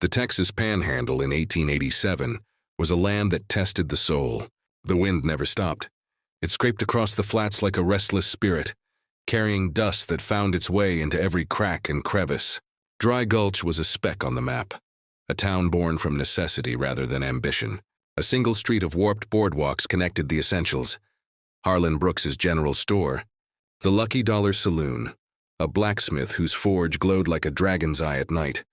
The Texas Panhandle in 1887 was a land that tested the soul. The wind never stopped. It scraped across the flats like a restless spirit, carrying dust that found its way into every crack and crevice. Dry Gulch was a speck on the map, a town born from necessity rather than ambition. A single street of warped boardwalks connected the essentials: Harlan Brooks's general store, the Lucky Dollar Saloon, a blacksmith whose forge glowed like a dragon's eye at night,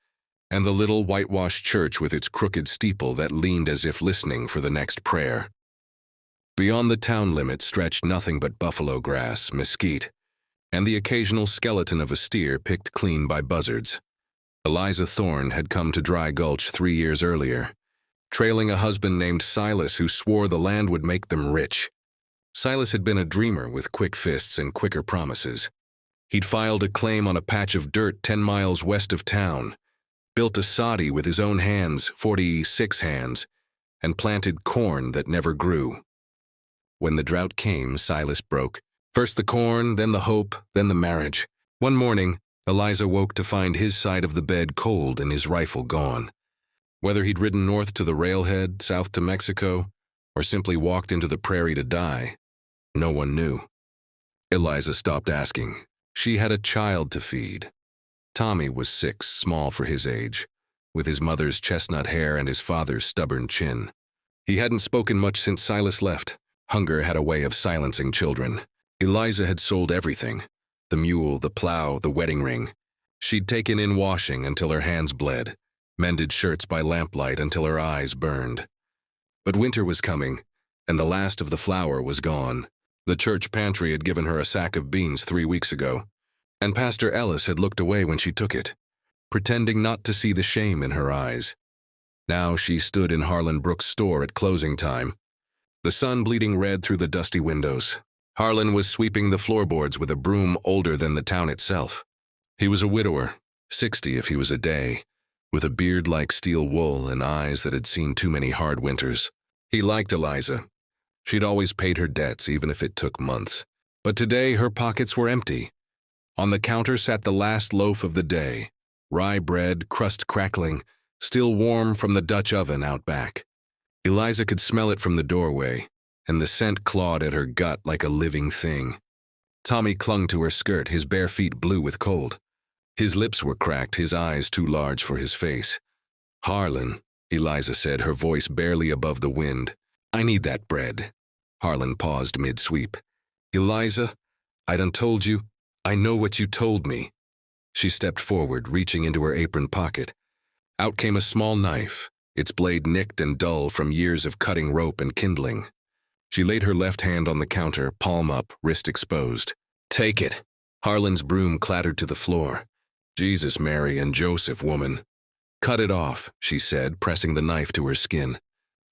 and the little whitewashed church with its crooked steeple that leaned as if listening for the next prayer. Beyond the town limit stretched nothing but buffalo grass, mesquite, and the occasional skeleton of a steer picked clean by buzzards. Eliza Thorne had come to Dry Gulch 3 years earlier, trailing a husband named Silas who swore the land would make them rich. Silas had been a dreamer with quick fists and quicker promises. He'd filed a claim on a patch of dirt 10 miles west of town, built a soddy with his own hands, 46 hands, and planted corn that never grew. When the drought came, Silas broke. First the corn, then the hope, then the marriage. One morning, Eliza woke to find his side of the bed cold and his rifle gone. Whether he'd ridden north to the railhead, south to Mexico, or simply walked into the prairie to die, no one knew. Eliza stopped asking. She had a child to feed. Tommy was 6, small for his age, with his mother's chestnut hair and his father's stubborn chin. He hadn't spoken much since Silas left. Hunger had a way of silencing children. Eliza had sold everything: the mule, the plow, the wedding ring. She'd taken in washing until her hands bled, mended shirts by lamplight until her eyes burned. But winter was coming, and the last of the flour was gone. The church pantry had given her a sack of beans 3 weeks ago, and Pastor Ellis had looked away when she took it, pretending not to see the shame in her eyes. Now she stood in Harlan Brooks' store at closing time, the sun bleeding red through the dusty windows. Harlan was sweeping the floorboards with a broom older than the town itself. He was a widower, 60 if he was a day, with a beard like steel wool and eyes that had seen too many hard winters. He liked Eliza. She'd always paid her debts, even if it took months. But today her pockets were empty. On the counter sat the last loaf of the day, rye bread, crust crackling, still warm from the Dutch oven out back. Eliza could smell it from the doorway, and the scent clawed at her gut like a living thing. Tommy clung to her skirt, his bare feet blue with cold. His lips were cracked, his eyes too large for his face. "Harlan," Eliza said, her voice barely above the wind. "I need that bread." Harlan paused mid-sweep. "Eliza, I done told you. I know what you told me." She stepped forward, reaching into her apron pocket. Out came a small knife, its blade nicked and dull from years of cutting rope and kindling. She laid her left hand on the counter, palm up, wrist exposed. "Take it." Harlan's broom clattered to the floor. "Jesus, Mary, and Joseph, woman." "Cut it off," she said, pressing the knife to her skin.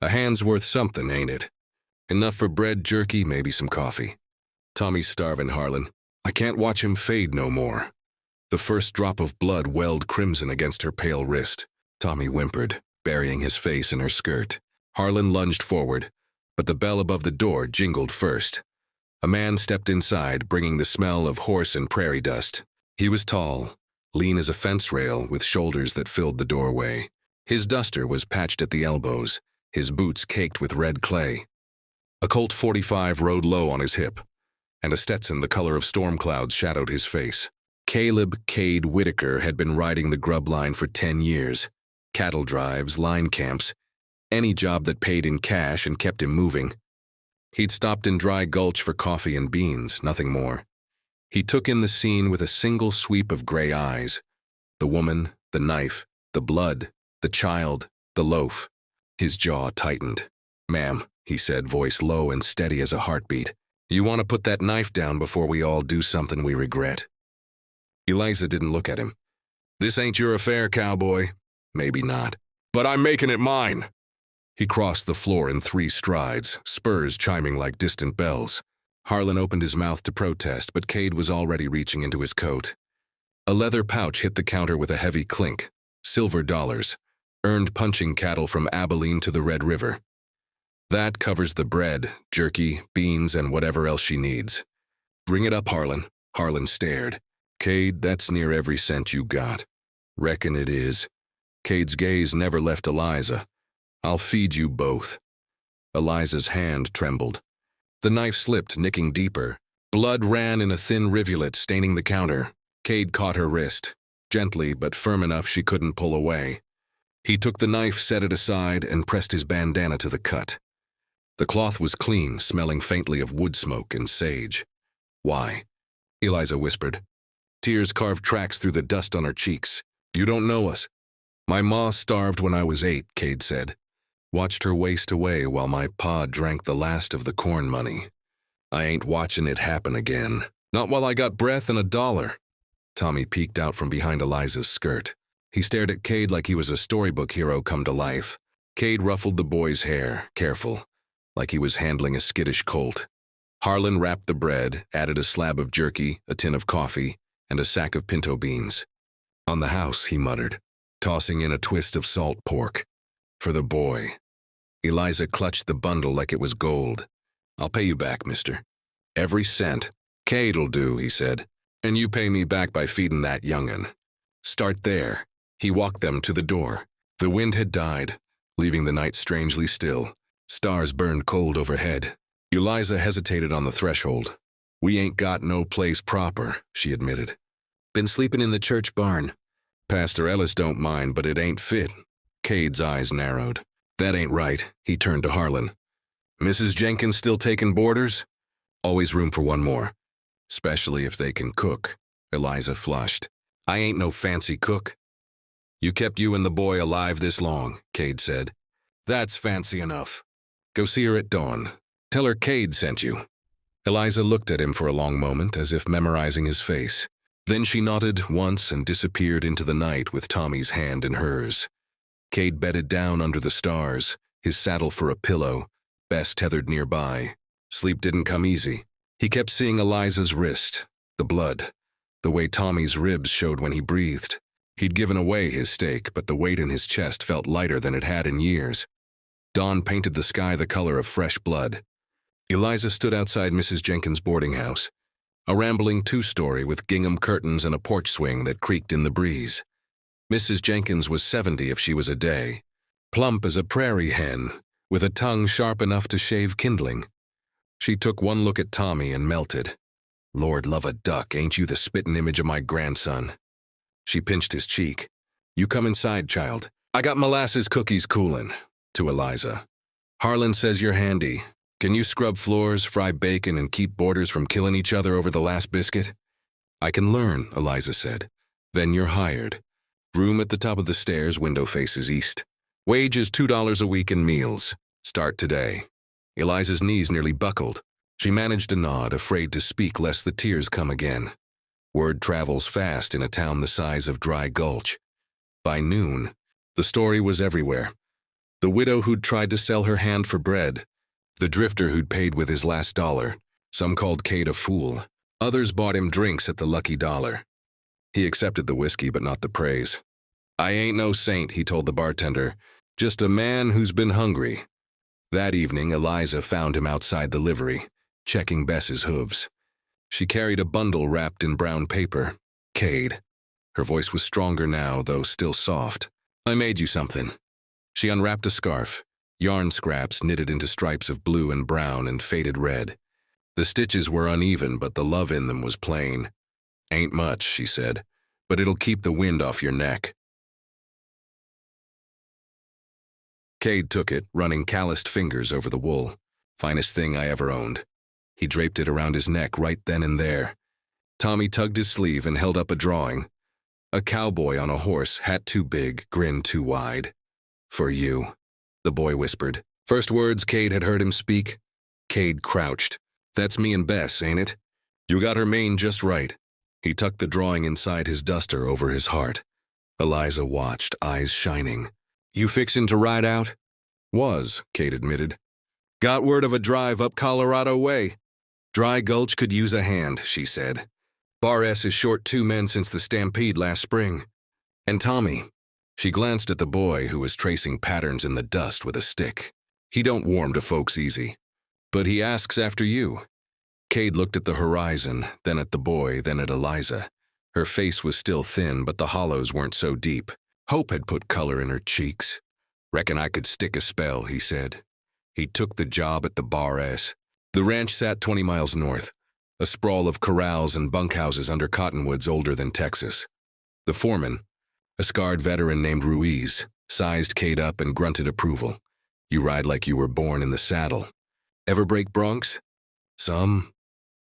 "A hand's worth something, ain't it? Enough for bread, jerky, maybe some coffee." "Tommy's starving, Harlan. I can't watch him fade no more." The first drop of blood welled crimson against her pale wrist. Tommy whimpered, burying his face in her skirt. Harlan lunged forward, but the bell above the door jingled first. A man stepped inside, bringing the smell of horse and prairie dust. He was tall, lean as a fence rail, with shoulders that filled the doorway. His duster was patched at the elbows, his boots caked with red clay. A Colt .45 rode low on his hip, and a Stetson the color of storm clouds shadowed his face. Caleb Cade Whitaker had been riding the grub line for 10 years. Cattle drives, line camps, any job that paid in cash and kept him moving. He'd stopped in Dry Gulch for coffee and beans, nothing more. He took in the scene with a single sweep of gray eyes. The woman, the knife, the blood, the child, the loaf. His jaw tightened. "Ma'am," he said, voice low and steady as a heartbeat, "you want to put that knife down before we all do something we regret." Eliza didn't look at him. "This ain't your affair, cowboy." "Maybe not. But I'm making it mine." He crossed the floor in 3 strides, spurs chiming like distant bells. Harlan opened his mouth to protest, but Cade was already reaching into his coat. A leather pouch hit the counter with a heavy clink. Silver dollars, earned punching cattle from Abilene to the Red River. "That covers the bread, jerky, beans, and whatever else she needs." "Bring it up, Harlan." Harlan stared. "Cade, that's near every cent you got." "Reckon it is." Cade's gaze never left Eliza. "I'll feed you both." Eliza's hand trembled. The knife slipped, nicking deeper. Blood ran in a thin rivulet, staining the counter. Cade caught her wrist, gently but firm enough she couldn't pull away. He took the knife, set it aside, and pressed his bandana to the cut. The cloth was clean, smelling faintly of wood smoke and sage. "Why?" Eliza whispered. Tears carved tracks through the dust on her cheeks. "You don't know us." "My ma starved when I was 8, Cade said. "Watched her waste away while my pa drank the last of the corn money. I ain't watching it happen again. Not while I got breath and $1. Tommy peeked out from behind Eliza's skirt. He stared at Cade like he was a storybook hero come to life. Cade ruffled the boy's hair, careful, like he was handling a skittish colt. Harlan wrapped the bread, added a slab of jerky, a tin of coffee, and a sack of pinto beans. "On the house," he muttered, tossing in a twist of salt pork. "For the boy." Eliza clutched the bundle like it was gold. "I'll pay you back, mister." "Every cent." "Cade'll do," he said. "And you pay me back by feeding that young'un." "Start there." He walked them to the door. The wind had died, leaving the night strangely still. Stars burned cold overhead. Eliza hesitated on the threshold. "We ain't got no place proper," she admitted. "Been sleeping in the church barn. Pastor Ellis don't mind, but it ain't fit." Cade's eyes narrowed. "That ain't right." He turned to Harlan. "Mrs. Jenkins still taking boarders?" "Always room for one more. Especially if they can cook." Eliza flushed. "I ain't no fancy cook." "You kept you and the boy alive this long," Cade said. "That's fancy enough. Go see her at dawn. Tell her Cade sent you." Eliza looked at him for a long moment, as if memorizing his face. Then she nodded once and disappeared into the night with Tommy's hand in hers. Cade bedded down under the stars, his saddle for a pillow, Bess tethered nearby. Sleep didn't come easy. He kept seeing Eliza's wrist, the blood, the way Tommy's ribs showed when he breathed. He'd given away his stake, but the weight in his chest felt lighter than it had in years. Dawn painted the sky the color of fresh blood. Eliza stood outside Mrs. Jenkins' boarding house, a rambling two-story with gingham curtains and a porch swing that creaked in the breeze. Mrs. Jenkins was 70 if she was a day, plump as a prairie hen, with a tongue sharp enough to shave kindling. She took one look at Tommy and melted. "Lord love a duck, ain't you the spittin' image of my grandson?" She pinched his cheek. "You come inside, child. I got molasses cookies coolin'," to Eliza. "Harlan says you're handy. Can you scrub floors, fry bacon, and keep boarders from killing each other over the last biscuit?" "I can learn," Eliza said. "Then you're hired. Room at the top of the stairs, window faces east. Wage is $2 a week in meals. Start today." Eliza's knees nearly buckled. She managed a nod, afraid to speak lest the tears come again. Word travels fast in a town the size of Dry Gulch. By noon, the story was everywhere. The widow who'd tried to sell her hand for bread, the drifter who'd paid with his last dollar. Some called Cade a fool. Others bought him drinks at the Lucky Dollar. He accepted the whiskey, but not the praise. "I ain't no saint," he told the bartender. "Just a man who's been hungry." That evening, Eliza found him outside the livery, checking Bess's hooves. She carried a bundle wrapped in brown paper. "Cade." Her voice was stronger now, though still soft. "I made you something." She unwrapped a scarf, yarn scraps knitted into stripes of blue and brown and faded red. The stitches were uneven, but the love in them was plain. "Ain't much," she said, "but it'll keep the wind off your neck." Cade took it, running calloused fingers over the wool. "Finest thing I ever owned." He draped it around his neck right then and there. Tommy tugged his sleeve and held up a drawing. A cowboy on a horse, hat too big, grin too wide. "For you," the boy whispered. First words Cade had heard him speak. Cade crouched. "That's me and Bess, ain't it? You got her mane just right." He tucked the drawing inside his duster over his heart. Eliza watched, eyes shining. "You fixin' to ride out?" "Was," Cade admitted. "Got word of a drive up Colorado way. Dry Gulch could use a hand," she said. "Bar S is short 2 men since the stampede last spring. And Tommy." She glanced at the boy who was tracing patterns in the dust with a stick. "He don't warm to folks easy. But he asks after you." Cade looked at the horizon, then at the boy, then at Eliza. Her face was still thin, but the hollows weren't so deep. Hope had put color in her cheeks. "Reckon I could stick a spell," he said. He took the job at the Bar S. The ranch sat 20 miles north, a sprawl of corrals and bunkhouses under cottonwoods older than Texas. The foreman, a scarred veteran named Ruiz, sized Cade up and grunted approval. "You ride like you were born in the saddle. Ever break broncs?" "Some."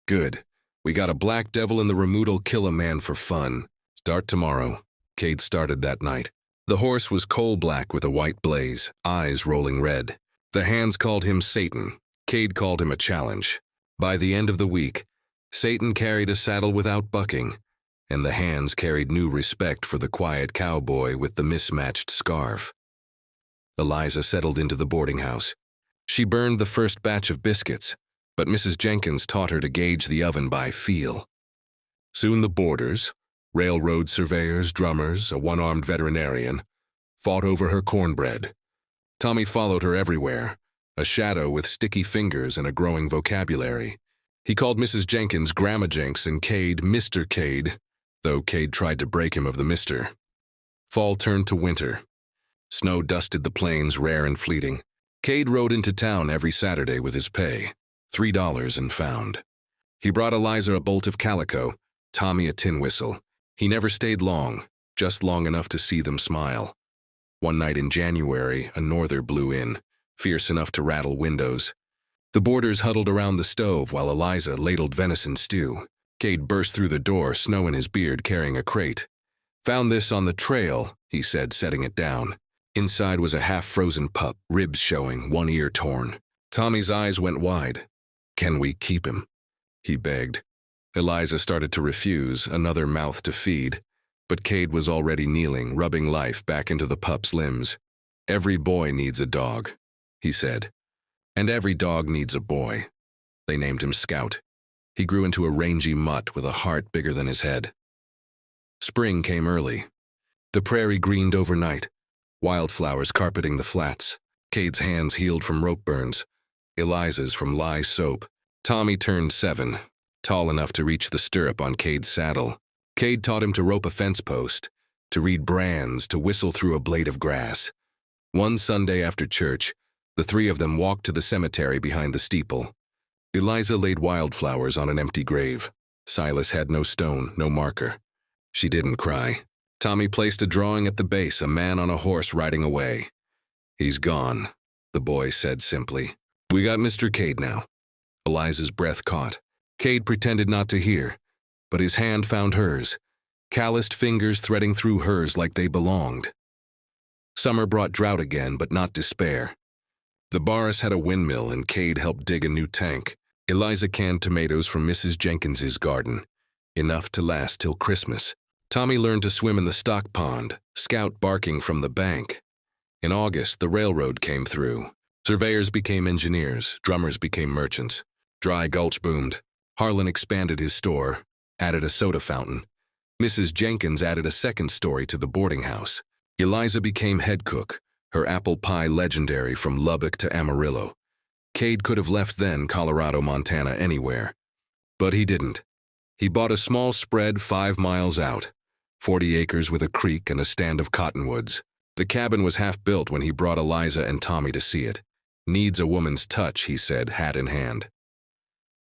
"Good. We got a black devil in the remude'll kill a man for fun. Start tomorrow." Cade started that night. The horse was coal-black with a white blaze, eyes rolling red. The hands called him Satan. Cade called him a challenge. By the end of the week, Satan carried a saddle without bucking, and the hands carried new respect for the quiet cowboy with the mismatched scarf. Eliza settled into the boarding house. She burned the first batch of biscuits, but Mrs. Jenkins taught her to gauge the oven by feel. Soon the boarders, railroad surveyors, drummers, a one-armed veterinarian, fought over her cornbread. Tommy followed her everywhere, a shadow with sticky fingers and a growing vocabulary. He called Mrs. Jenkins Grandma Jenks and Cade Mr. Cade, though Cade tried to break him of the Mr. Fall turned to winter. Snow dusted the plains, rare and fleeting. Cade rode into town every Saturday with his pay, $3 and found. He brought Eliza a bolt of calico, Tommy a tin whistle. He never stayed long, just long enough to see them smile. One night in January, a norther blew in, fierce enough to rattle windows. The boarders huddled around the stove while Eliza ladled venison stew. Cade burst through the door, snow in his beard, carrying a crate. "Found this on the trail," he said, setting it down. Inside was a half-frozen pup, ribs showing, one ear torn. Tommy's eyes went wide. "Can we keep him?" he begged. Eliza started to refuse, another mouth to feed, but Cade was already kneeling, rubbing life back into the pup's limbs. "Every boy needs a dog," he said. "And every dog needs a boy." They named him Scout. He grew into a rangy mutt with a heart bigger than his head. Spring came early. The prairie greened overnight, wildflowers carpeting the flats. Cade's hands healed from rope burns, Eliza's from lye soap. Tommy turned 7, tall enough to reach the stirrup on Cade's saddle. Cade taught him to rope a fence post, to read brands, to whistle through a blade of grass. One Sunday after church, the three of them walked to the cemetery behind the steeple. Eliza laid wildflowers on an empty grave. Silas had no stone, no marker. She didn't cry. Tommy placed a drawing at the base, a man on a horse riding away. "He's gone," the boy said simply. "We got Mr. Cade now." Eliza's breath caught. Cade pretended not to hear, but his hand found hers, calloused fingers threading through hers like they belonged. Summer brought drought again, but not despair. The Barris had a windmill, and Cade helped dig a new tank. Eliza canned tomatoes from Mrs. Jenkins's garden, enough to last till Christmas. Tommy learned to swim in the stock pond, Scout barking from the bank. In August, the railroad came through. Surveyors became engineers, drummers became merchants. Dry Gulch boomed. Harlan expanded his store, added a soda fountain. Mrs. Jenkins added a second story to the boarding house. Eliza became head cook, her apple pie legendary from Lubbock to Amarillo. Cade could have left then, Colorado, Montana, anywhere. But he didn't. He bought a small spread 5 miles out, 40 acres with a creek and a stand of cottonwoods. The cabin was half built when he brought Eliza and Tommy to see it. "Needs a woman's touch," he said, hat in hand.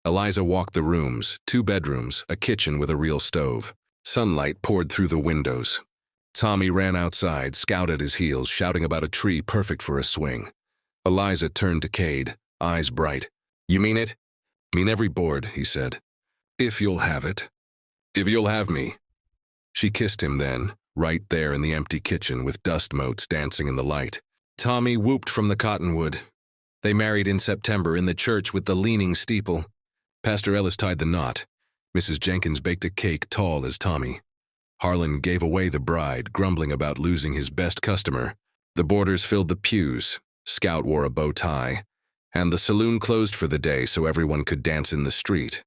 Eliza walked the rooms, 2 bedrooms, a kitchen with a real stove. Sunlight poured through the windows. Tommy ran outside, Scout at his heels, shouting about a tree perfect for a swing. Eliza turned to Cade, eyes bright. "You mean it?" "Mean every board," he said. "If you'll have it. If you'll have me." She kissed him then, right there in the empty kitchen with dust motes dancing in the light. Tommy whooped from the cottonwood. They married in September in the church with the leaning steeple. Pastor Ellis tied the knot. Mrs. Jenkins baked a cake tall as Tommy. Harlan gave away the bride, grumbling about losing his best customer. The boarders filled the pews. Scout wore a bow tie. And the saloon closed for the day so everyone could dance in the street.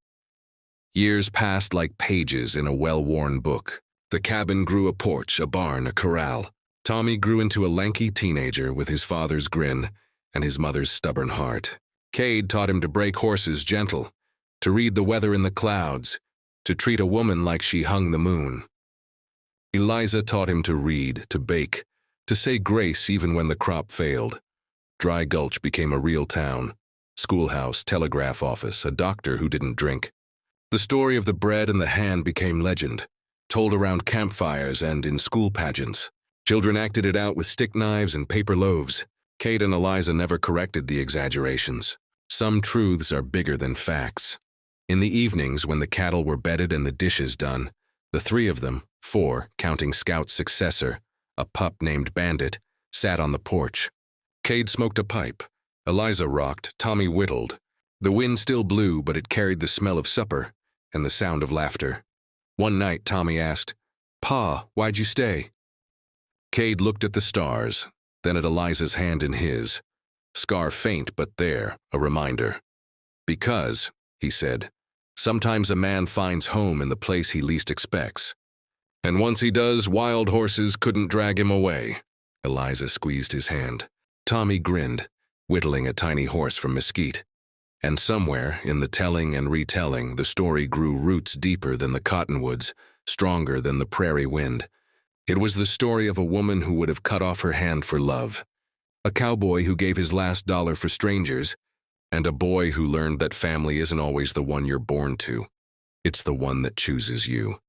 Years passed like pages in a well-worn book. The cabin grew a porch, a barn, a corral. Tommy grew into a lanky teenager with his father's grin and his mother's stubborn heart. Cade taught him to break horses gentle, to read the weather in the clouds, to treat a woman like she hung the moon. Eliza taught him to read, to bake, to say grace even when the crop failed. Dry Gulch became a real town. Schoolhouse, telegraph office, a doctor who didn't drink. The story of the bread and the hand became legend, told around campfires and in school pageants. Children acted it out with stick knives and paper loaves. Kate and Eliza never corrected the exaggerations. Some truths are bigger than facts. In the evenings, when the cattle were bedded and the dishes done, the three of them, four, counting Scout's successor, a pup named Bandit, sat on the porch. Cade smoked a pipe. Eliza rocked, Tommy whittled. The wind still blew, but it carried the smell of supper and the sound of laughter. One night, Tommy asked, "Pa, why'd you stay?" Cade looked at the stars, then at Eliza's hand in his. Scar faint, but there, a reminder. "Because," he said, "sometimes a man finds home in the place he least expects. And once he does, wild horses couldn't drag him away." Eliza squeezed his hand. Tommy grinned, whittling a tiny horse from mesquite. And somewhere, in the telling and retelling, the story grew roots deeper than the cottonwoods, stronger than the prairie wind. It was the story of a woman who would have cut off her hand for love, a cowboy who gave his last dollar for strangers, and a boy who learned that family isn't always the one you're born to. It's the one that chooses you.